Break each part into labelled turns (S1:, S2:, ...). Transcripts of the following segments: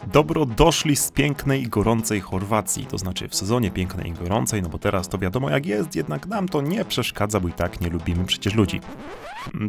S1: Dobro doszli z pięknej i gorącej Chorwacji, to znaczy w sezonie pięknej i gorącej, no bo teraz to wiadomo jak jest, jednak nam to nie przeszkadza, bo i tak nie lubimy przecież ludzi.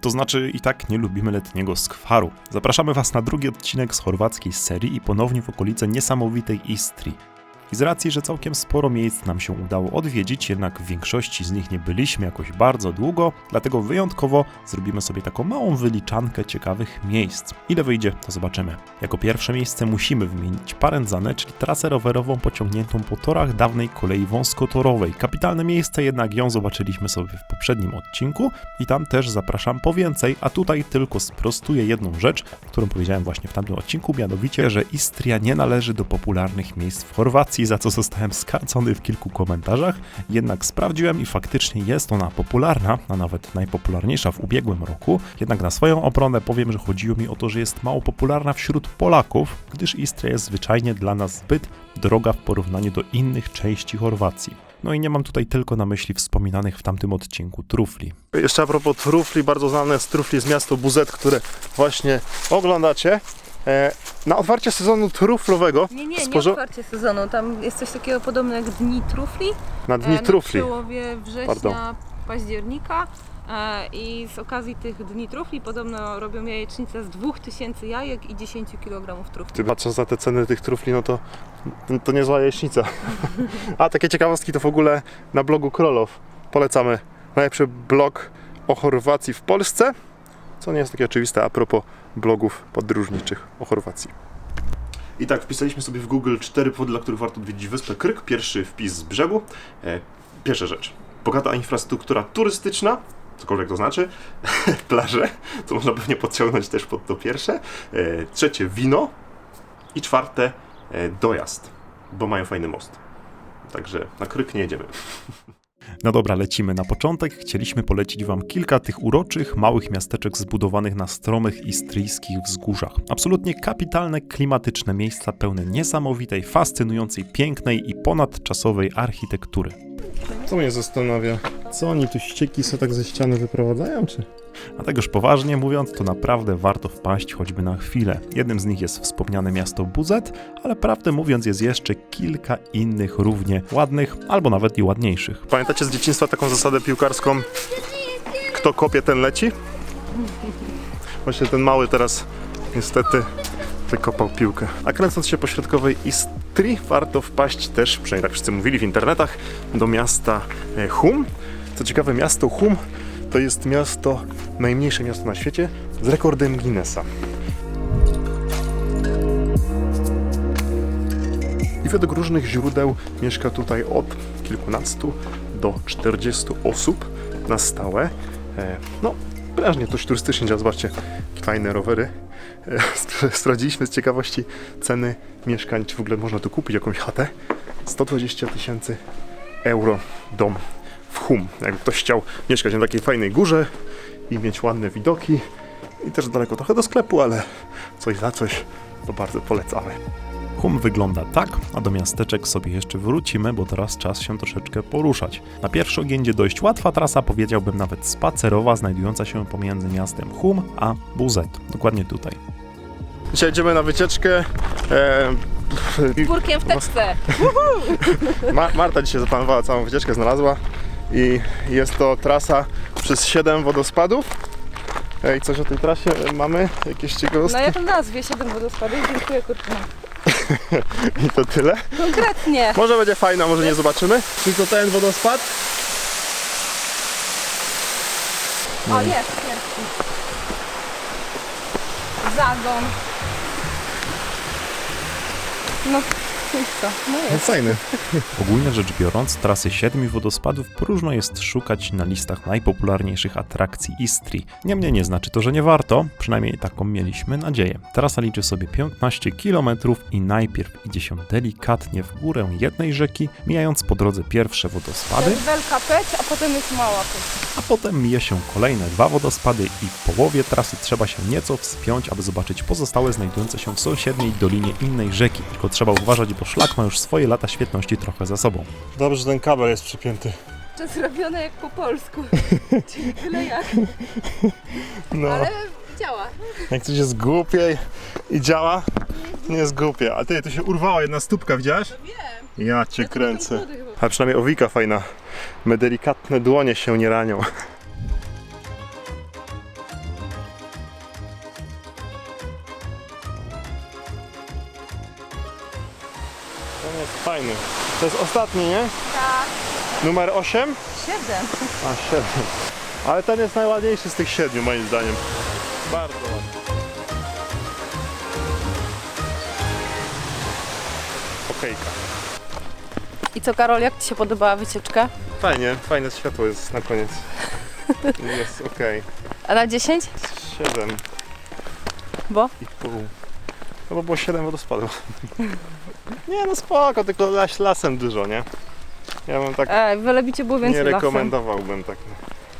S1: To znaczy i tak nie lubimy letniego skwaru. Zapraszamy was na drugi odcinek z chorwackiej serii i ponownie w okolice niesamowitej Istrii. I z racji, że całkiem sporo miejsc nam się udało odwiedzić, jednak w większości z nich nie byliśmy jakoś bardzo długo, dlatego wyjątkowo zrobimy sobie taką małą wyliczankę ciekawych miejsc. Ile wyjdzie, to zobaczymy. Jako pierwsze miejsce musimy wymienić Parenzane, czyli trasę rowerową pociągniętą po torach dawnej kolei wąskotorowej. Kapitalne miejsce, jednak ją zobaczyliśmy sobie w poprzednim odcinku i tam też zapraszam po więcej, a tutaj tylko sprostuję jedną rzecz, którą powiedziałem właśnie w tamtym odcinku, mianowicie, że Istria nie należy do popularnych miejsc w Chorwacji, za co zostałem skarcony w kilku komentarzach, jednak sprawdziłem i faktycznie jest ona popularna, a nawet najpopularniejsza w ubiegłym roku, jednak na swoją obronę powiem, że chodziło mi o to, że jest mało popularna wśród Polaków, gdyż Istria jest zwyczajnie dla nas zbyt droga w porównaniu do innych części Chorwacji. No i nie mam tutaj tylko na myśli wspominanych w tamtym odcinku trufli.
S2: Jeszcze a propos trufli, bardzo znane jest trufli z miasta Buzet, które właśnie oglądacie. Na otwarcie sezonu truflowego...
S3: Nie otwarcie sezonu. Tam jest coś takiego podobnego jak Dni Trufli.
S2: Na Dni Trufli.
S3: Na przełowie września, października. I z okazji tych Dni Trufli podobno robią jajecznicę z 2000 jajek i 10 kg trufli.
S2: Ty patrząc na te ceny tych trufli, no to niezła jajecznica. A takie ciekawostki to w ogóle na blogu Krolow polecamy. Najlepszy blog o Chorwacji w Polsce, co nie jest takie oczywiste a propos blogów podróżniczych o Chorwacji. I tak, wpisaliśmy sobie w Google 4 powody, dla których warto odwiedzić wyspę Krk. Pierwszy wpis z brzegu. Pierwsza rzecz. Bogata infrastruktura turystyczna, cokolwiek to znaczy. Plaże, co można pewnie podciągnąć też pod to pierwsze. Trzecie, wino. I czwarte, dojazd, bo mają fajny most. Także na Krk nie jedziemy.
S1: No dobra, lecimy. Na początek chcieliśmy polecić wam kilka tych uroczych, małych miasteczek zbudowanych na stromych istryjskich wzgórzach. Absolutnie kapitalne, klimatyczne miejsca pełne niesamowitej, fascynującej, pięknej i ponadczasowej architektury.
S2: Co mnie zastanawia? Co oni tu ścieki sobie tak ze ściany wyprowadzają, czy?
S1: A tak już poważnie mówiąc, to naprawdę warto wpaść choćby na chwilę. Jednym z nich jest wspomniane miasto Buzet, ale prawdę mówiąc jest jeszcze kilka innych równie ładnych, albo nawet i ładniejszych.
S2: Pamiętacie z dzieciństwa taką zasadę piłkarską? Kto kopie, ten leci? Właśnie ten mały teraz niestety wykopał piłkę. A kręcąc się po środkowej Istrii, warto wpaść też, przynajmniej tak wszyscy mówili w internetach, do miasta Hum. Co ciekawe, miasto Hum to jest najmniejsze miasto na świecie z rekordem Guinnessa. I według różnych źródeł mieszka tutaj od kilkunastu do 40 osób na stałe. No, prężnie dość turystycznie działa, zobaczcie, fajne rowery. Sprawdziliśmy z ciekawości ceny mieszkań, czy w ogóle można tu kupić jakąś chatę. 120 000 euro dom w Hum. Jakby ktoś chciał mieszkać na takiej fajnej górze i mieć ładne widoki i też daleko trochę do sklepu, ale coś za coś, to bardzo polecamy.
S1: Hum wygląda tak, a do miasteczek sobie jeszcze wrócimy, bo teraz czas się troszeczkę poruszać. Na pierwszy ogień idzie dość łatwa trasa, powiedziałbym nawet spacerowa, znajdująca się pomiędzy miastem Hum a Buzet. Dokładnie tutaj.
S2: Dzisiaj idziemy na wycieczkę.
S3: Burkiem w teczce!
S2: Marta dzisiaj zaplanowała całą wycieczkę, znalazła i jest to trasa przez 7 wodospadów. I coś o tej trasie mamy? Jakieś ciekawostki?
S3: No ja to nazwie 7 wodospadów, dziękuję kurczę.
S2: I to tyle?
S3: Konkretnie!
S2: Może będzie fajna, może nie zobaczymy. Czy to ten wodospad?
S3: O, jest pierwszy. Zagon. No i co? No
S2: No
S3: jest.
S2: fajny.
S1: Ogólnie rzecz biorąc, trasy 7 wodospadów próżno jest szukać na listach najpopularniejszych atrakcji Istrii. Niemniej nie znaczy to, że nie warto, przynajmniej taką mieliśmy nadzieję. Trasa liczy sobie 15 km i najpierw idzie się delikatnie w górę jednej rzeki, mijając po drodze pierwsze
S3: To
S1: wodospady,
S3: jest wielka peć, a potem jest mała peć.
S1: a potem mija się kolejne 2 wodospady i w połowie trasy trzeba się nieco wspiąć, aby zobaczyć pozostałe znajdujące się w sąsiedniej dolinie innej rzeki. Tylko trzeba uważać, bo szlak ma już swoje lata świetności trochę za sobą.
S2: Dobrze, że ten kabel jest przypięty.
S3: To zrobione jak po polsku. Czyli tyle jak.
S2: No,
S3: Ale działa.
S2: jak coś jest głupiej i działa, To nie jest głupie. A ty, tu się urwała jedna stópka, widziałaś?
S3: Wiem.
S2: Ja cię kręcę.
S3: Młody chyba.
S2: A przynajmniej owika fajna. Me delikatne dłonie się nie ranią. Ten jest fajny. To jest ostatni, nie?
S3: Tak.
S2: Numer 8?
S3: 7.
S2: A, 7. Ale ten jest najładniejszy z tych 7 moim zdaniem. Bardzo ładny. Okejka.
S3: I co, Karol, jak Ci się podobała wycieczka?
S2: Fajnie, fajne światło jest na koniec. Jest okej.
S3: A na 10?
S2: 7
S3: Bo?
S2: i pół. No bo było 7 wodospadu. Nie no spoko, tylko lasem dużo, nie? Ja bym tak
S3: W Welebicie było więcej
S2: nie
S3: lasem.
S2: rekomendowałbym tak.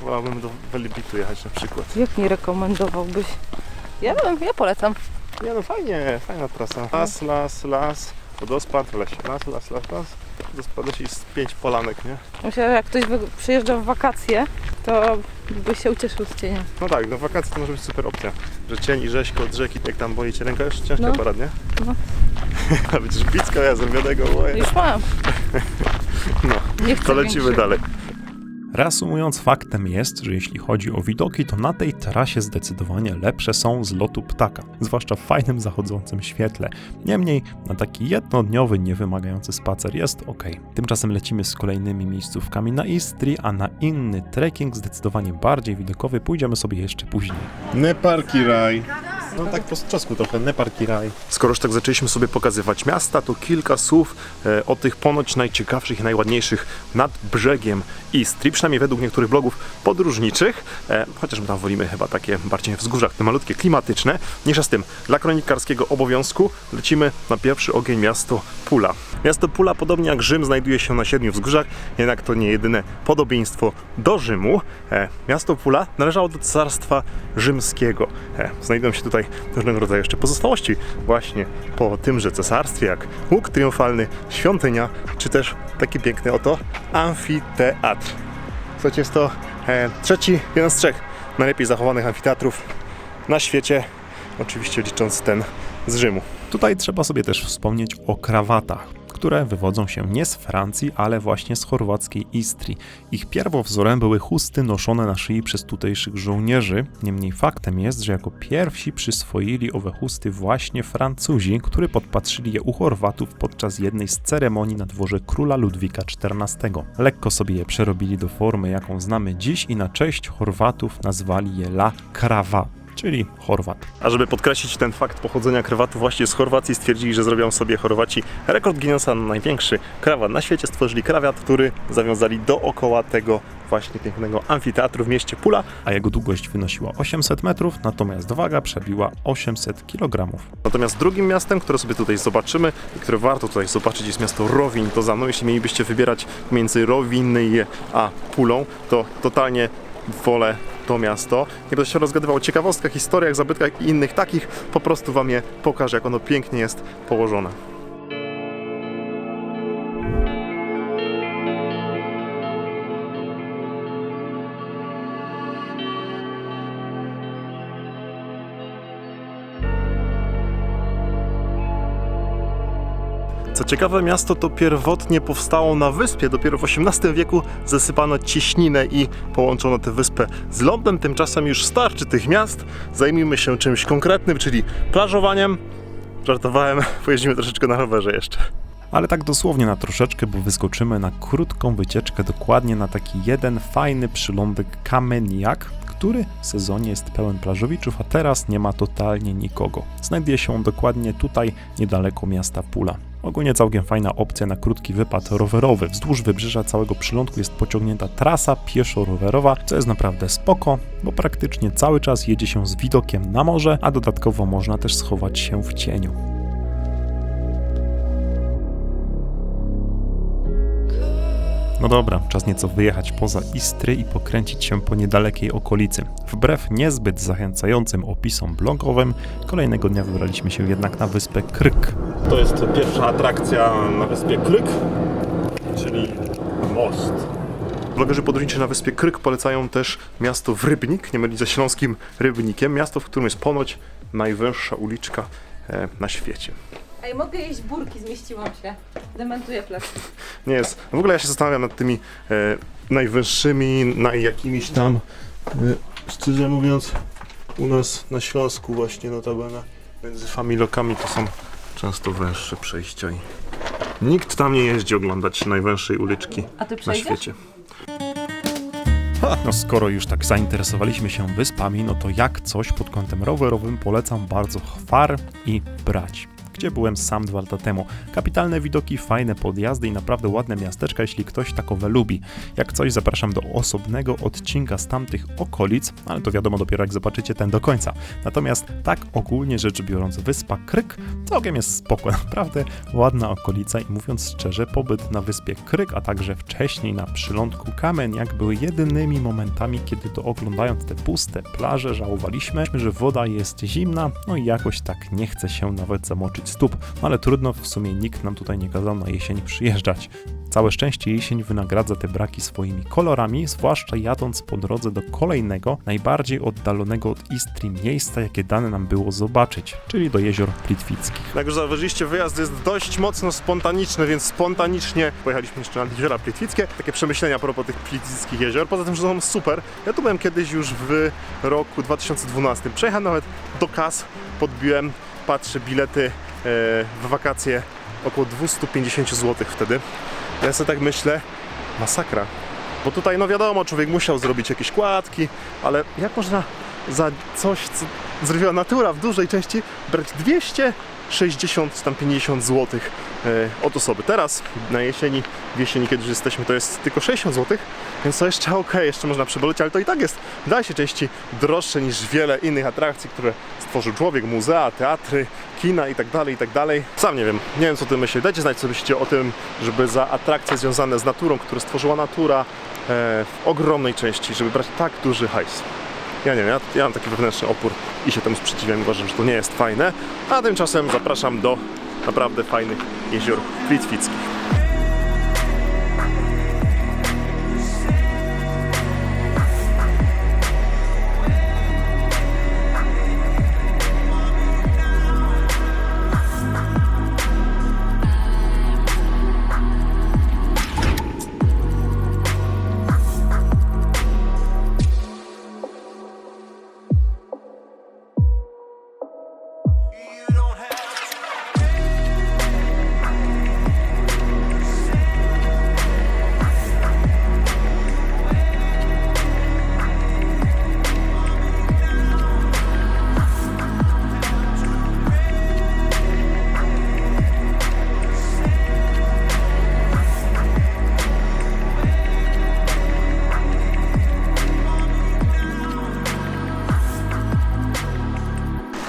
S2: Wolałbym do Welebitu jechać na przykład.
S3: Jak nie rekomendowałbyś? Ja polecam.
S2: Nie no fajnie, fajna trasa. Las, wodospad w lesie. Las. Wodospad lesie i z 5 polanek, nie?
S3: Myślę, że jak ktoś przyjeżdża w wakacje, to by się ucieszył z cienia.
S2: No tak, no wakacje to może być super opcja. Że cień i rzeźko od rzeki, jak tam boli cię ręka, już ciężki
S3: No.
S2: aparat, nie?
S3: No.
S2: A będziesz blisko, ja zrobionego moje.
S3: Już mam.
S2: No,
S3: Nie chcę
S2: to lecimy
S3: większego.
S2: dalej.
S1: Reasumując, faktem jest, że jeśli chodzi o widoki, to na tej trasie zdecydowanie lepsze są z lotu ptaka, zwłaszcza w fajnym zachodzącym świetle. Niemniej na taki jednodniowy, niewymagający spacer jest ok. Tymczasem lecimy z kolejnymi miejscówkami na Istrii, a na inny trekking, zdecydowanie bardziej widokowy, pójdziemy sobie jeszcze później.
S2: Neparki raj. No tak po czosku trochę, Neparki raj. Skoro już tak zaczęliśmy sobie pokazywać miasta, to kilka słów o tych ponoć najciekawszych i najładniejszych nad brzegiem Istrii, przynajmniej według niektórych blogów podróżniczych, chociaż my tam wolimy chyba takie bardziej wzgórzach, te malutkie, klimatyczne. Mniejsza z tym, dla kronikarskiego obowiązku lecimy na pierwszy ogień miasto Pula. Miasto Pula, podobnie jak Rzym, znajduje się na 7 wzgórzach, jednak to nie jedyne podobieństwo do Rzymu. Miasto Pula należało do Cesarstwa Rzymskiego. Znajdują się tutaj różnego rodzaju jeszcze pozostałości właśnie po tymże cesarstwie, jak łuk triumfalny, świątynia, czy też taki piękny oto amfiteatr. Słuchajcie, jest to jeden z 3 najlepiej zachowanych amfiteatrów na świecie, oczywiście licząc ten z Rzymu.
S1: Tutaj trzeba sobie też wspomnieć o krawatach, które wywodzą się nie z Francji, ale właśnie z chorwackiej Istrii. Ich pierwowzorem były chusty noszone na szyi przez tutejszych żołnierzy, niemniej faktem jest, że jako pierwsi przyswoili owe chusty właśnie Francuzi, którzy podpatrzyli je u Chorwatów podczas jednej z ceremonii na dworze króla Ludwika XIV. Lekko sobie je przerobili do formy, jaką znamy dziś i na cześć Chorwatów nazwali je La Krawa, czyli Chorwat.
S2: A żeby podkreślić ten fakt pochodzenia krawatu właśnie z Chorwacji, stwierdzili, że zrobią sobie Chorwaci rekord Guinnessa na największy krawat na świecie. Stworzyli krawat, który zawiązali dookoła tego właśnie pięknego amfiteatru w mieście Pula.
S1: A jego długość wynosiła 800 metrów, natomiast waga przebiła 800 kg.
S2: Natomiast drugim miastem, które sobie tutaj zobaczymy i które warto tutaj zobaczyć, jest miasto Rovinj. To za mną, jeśli mielibyście wybierać między Rovinj a Pulą, to totalnie wolę to miasto. Nie będę się rozgadywał o ciekawostkach, historiach, zabytkach i innych takich, po prostu wam je pokażę, jak ono pięknie jest położone. Co ciekawe, miasto to pierwotnie powstało na wyspie. Dopiero w XVIII wieku zasypano cieśninę i połączono tę wyspę z lądem. Tymczasem już starczy tych miast. Zajmijmy się czymś konkretnym, czyli plażowaniem. Żartowałem, pojeździmy troszeczkę na rowerze jeszcze.
S1: Ale tak dosłownie na troszeczkę, bo wyskoczymy na krótką wycieczkę dokładnie na taki jeden fajny przylądek Kameniak, który w sezonie jest pełen plażowiczów, a teraz nie ma totalnie nikogo. Znajduje się on dokładnie tutaj, niedaleko miasta Pula. Ogólnie całkiem fajna opcja na krótki wypad rowerowy. Wzdłuż wybrzeża całego przylądku jest pociągnięta trasa pieszo-rowerowa, co jest naprawdę spoko, bo praktycznie cały czas jedzie się z widokiem na morze, a dodatkowo można też schować się w cieniu. No dobra, czas nieco wyjechać poza Istry i pokręcić się po niedalekiej okolicy. Wbrew niezbyt zachęcającym opisom blogowym, kolejnego dnia wybraliśmy się jednak na wyspę Krk.
S2: To jest pierwsza atrakcja na wyspie Krk, czyli most. Blogerzy podróżniczy na wyspie Krk polecają też miasto Rybnik, nie mylić ze śląskim Rybnikiem, miasto, w którym jest ponoć najwęższa uliczka na świecie.
S3: Ej, mogę jeść burki, zmieściłam się. Dementuję plecy.
S2: Nie jest. W ogóle ja się zastanawiam nad tymi najwyższymi, jakimiś tam, szczerze mówiąc, u nas na Śląsku właśnie notabene między familokami to są często węższe przejścia i nikt tam nie jeździ oglądać najwęższej uliczki
S3: A ty
S2: na
S3: przejdziesz?
S2: świecie.
S1: No skoro już tak zainteresowaliśmy się wyspami, no to jak coś pod kątem rowerowym polecam bardzo Chwar i Brać, gdzie byłem sam 2 lata temu. Kapitalne widoki, fajne podjazdy i naprawdę ładne miasteczka, jeśli ktoś takowe lubi. Jak coś, zapraszam do osobnego odcinka z tamtych okolic, ale to wiadomo dopiero jak zobaczycie ten do końca. Natomiast tak ogólnie rzecz biorąc, wyspa Kryk całkiem jest spoko, naprawdę ładna okolica i mówiąc szczerze, pobyt na wyspie Kryk, a także wcześniej na przylądku Kameniak były jedynymi momentami, kiedy to oglądając te puste plaże żałowaliśmy, że woda jest zimna, no i jakoś tak nie chce się nawet zamoczyć stóp, no ale trudno, w sumie nikt nam tutaj nie kazał na jesień przyjeżdżać. Całe szczęście jesień wynagradza te braki swoimi kolorami, zwłaszcza jadąc po drodze do kolejnego, najbardziej oddalonego od Istrii miejsca, jakie dane nam było zobaczyć, czyli do jezior Plitwickich.
S2: Jak już zauważyliście, wyjazd jest dość mocno spontaniczny, więc spontanicznie pojechaliśmy jeszcze na jeziora Plitwickie. Takie przemyślenia a propos tych plitwickich jezior, poza tym, że są super. Ja tu byłem kiedyś już w roku 2012. Przejechałem nawet do kas, podbiłem, patrzę, bilety w wakacje około 250 zł wtedy. Ja sobie tak myślę, masakra. Bo tutaj, no wiadomo, człowiek musiał zrobić jakieś kładki, ale jak można za coś, co zrobiła natura w dużej części, brać 260 czy tam 50 zł od osoby. Teraz na jesieni, w jesieni, kiedy już jesteśmy, to jest tylko 60 zł, więc to jeszcze okej, jeszcze można przeboleć, ale to i tak jest w dalszej części droższe niż wiele innych atrakcji, które stworzył człowiek, muzea, teatry, kina i tak dalej. Sam nie wiem co ty myślisz. Dajcie znać, co myślicie o tym, żeby za atrakcje związane z naturą, które stworzyła natura w ogromnej części, żeby brać tak duży hajs. Ja nie wiem, ja mam taki wewnętrzny opór i się temu sprzeciwiam, uważam, że to nie jest fajne, a tymczasem zapraszam do naprawdę fajnych jezior plitwickich.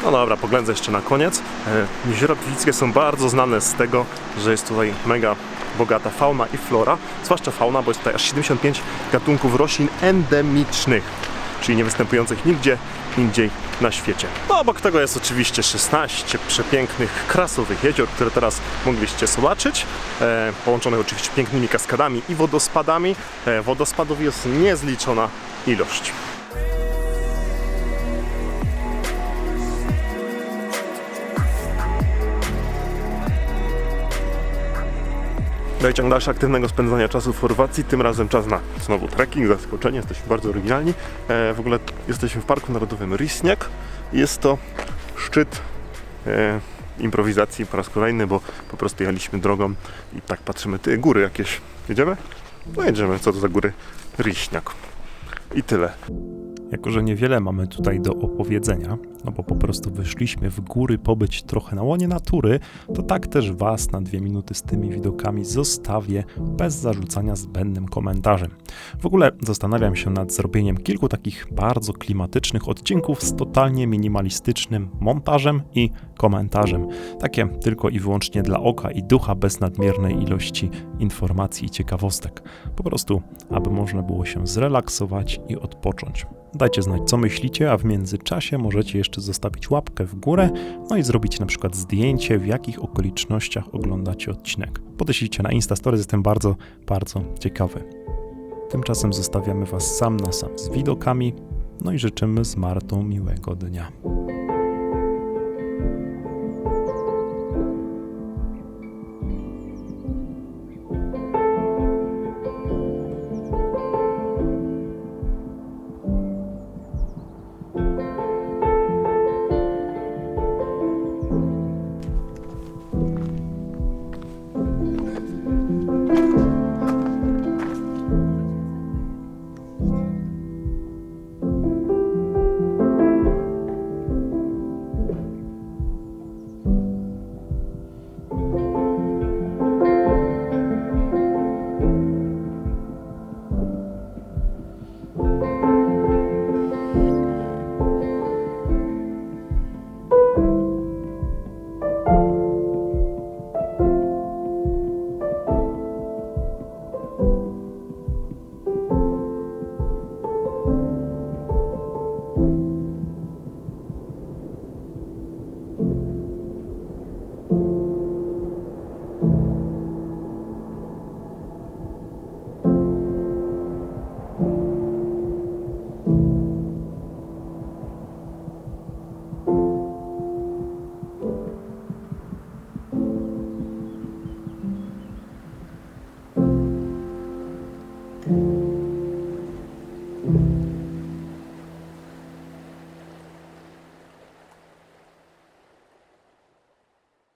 S2: No dobra, poględzę jeszcze na koniec. Jeziora Plitwickie są bardzo znane z tego, że jest tutaj mega bogata fauna i flora, zwłaszcza fauna, bo jest tutaj aż 75 gatunków roślin endemicznych, czyli nie występujących nigdzie indziej na świecie. No obok tego jest oczywiście 16 przepięknych, krasowych jezior, które teraz mogliście zobaczyć, połączonych oczywiście pięknymi kaskadami i wodospadami. Wodospadów jest niezliczona ilość. Ciąg dalszy aktywnego spędzania czasu w Chorwacji, tym razem czas na znowu trekking, zaskoczenie, jesteśmy bardzo oryginalni. W ogóle jesteśmy w Parku Narodowym Risnjak. Jest to szczyt improwizacji po raz kolejny, bo po prostu jechaliśmy drogą i tak patrzymy, ty, góry jakieś, jedziemy? No jedziemy, co to za góry? Risnjak. I tyle.
S1: Jako że niewiele mamy tutaj do opowiedzenia, no bo po prostu wyszliśmy w góry pobyć trochę na łonie natury, to tak też was na 2 minuty z tymi widokami zostawię bez zarzucania zbędnym komentarzem. W ogóle zastanawiam się nad zrobieniem kilku takich bardzo klimatycznych odcinków z totalnie minimalistycznym montażem i komentarzem. Takie tylko i wyłącznie dla oka i ducha, bez nadmiernej ilości informacji i ciekawostek. Po prostu, aby można było się zrelaksować i odpocząć. Dajcie znać, co myślicie, a w międzyczasie możecie jeszcze zostawić łapkę w górę, no i zrobić na przykład zdjęcie, w jakich okolicznościach oglądacie odcinek. Podeślijcie na Instastory, jestem bardzo, bardzo ciekawy. Tymczasem zostawiamy was sam na sam z widokami, no i życzymy z Martą miłego dnia.